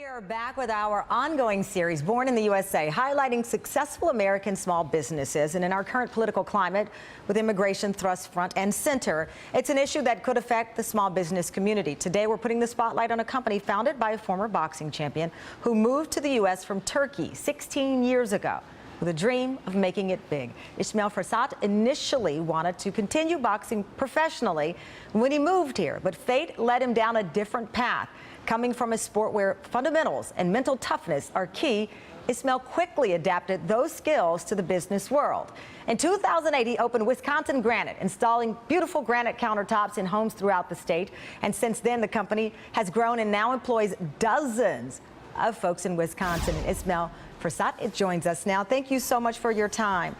are back with our ongoing series, Born in the USA, highlighting successful American small businesses. And in our current political climate, with immigration thrust front and center, it's an issue that could affect the small business community. Today, we're putting the spotlight on a company founded by a former boxing champion who moved to the U.S. from Turkey 16 years ago with a dream of making it big. Ismail Fersat initially wanted to continue boxing professionally when he moved here, but fate led him down a different path. Coming from a sport where fundamentals and mental toughness are key, Ismail quickly adapted those skills to the business world. In 2008, he opened Wisconsin Granite, installing beautiful granite countertops in homes throughout the state. And since then, the company has grown and now employs dozens of folks in Wisconsin. And Ismail Fersat joins us now. Thank you so much for your time.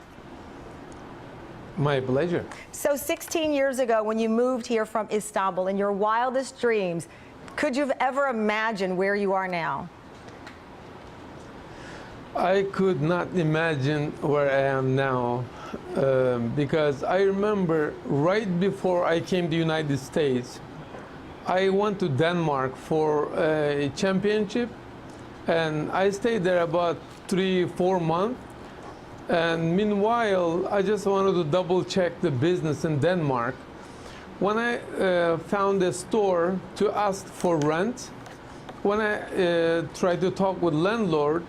My pleasure. So 16 years ago, when you moved here from Istanbul, in your wildest dreams, could you have ever imagined where you are now? I could not imagine where I am now because I remember right before I came to the United States, I went to Denmark for a championship, and I stayed there about 3-4 months. And meanwhile, I just wanted to double check the business in Denmark. When I found a store to ask for rent, when I tried to talk with landlord,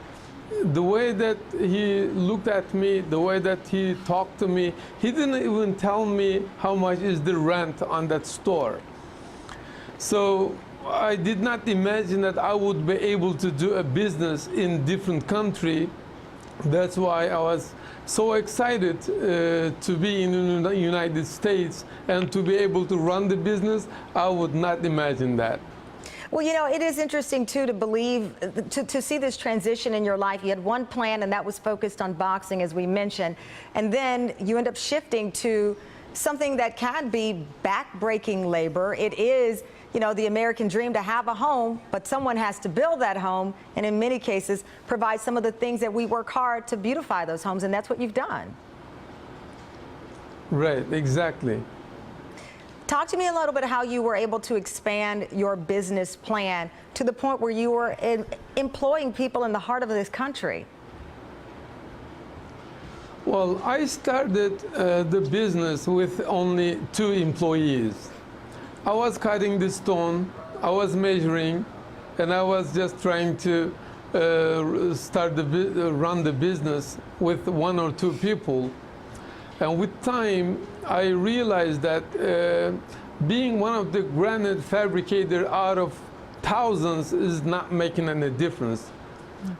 the way that he looked at me, the way that he talked to me, he didn't even tell me how much is the rent on that store. So I did not imagine that I would be able to do a business in different country. That's why I was so excited to be in the United States and to be able to run the business. I would not imagine that. Well, you know, it is interesting, too, to believe, to see this transition in your life. You had one plan, and that was focused on boxing, as we mentioned. And then you end up shifting to something that can be back-breaking labor. It is, you know, the American dream to have a home, but someone has to build that home, and in many cases provide some of the things that we work hard to beautify those homes, and that's what you've done. Right, exactly. Talk to me a little bit how you were able to expand your business plan to the point where you were employing people in the heart of this country. Well, I started the business with only 2 employees. I was cutting the stone, I was measuring, and I was just trying to run the business with 1 or 2 people. And with time, I realized that being one of the granite fabricator out of thousands is not making any difference.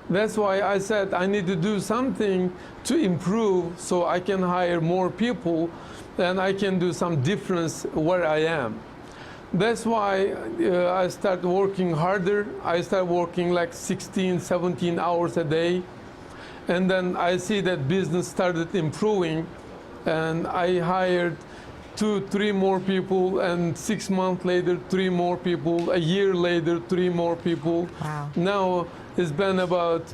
That's why I said I need to do something to improve so I can hire more people and I can do some difference where I am. That's why I started working harder. I started working like 16, 17 hours a day. And then I see that business started improving, and I hired 2-3 more people, and 6 months later, 3 more people. A year later, 3 more people. Wow. Now it's been about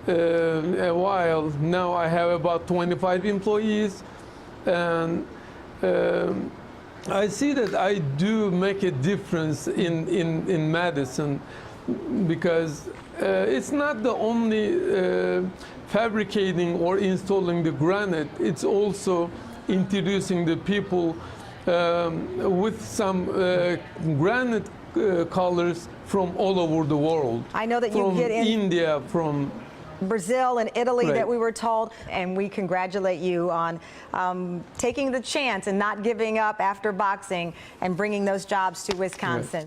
a while. Now I have about 25 employees, and I see that I do make a difference in Madison, because it's not the only fabricating or installing the granite, it's also introducing the people with some granite colors from all over the world. I know that you get in India, from Brazil and Italy, right, that we were told, and we congratulate you on taking the chance and not giving up after boxing and bringing those jobs to Wisconsin. Right.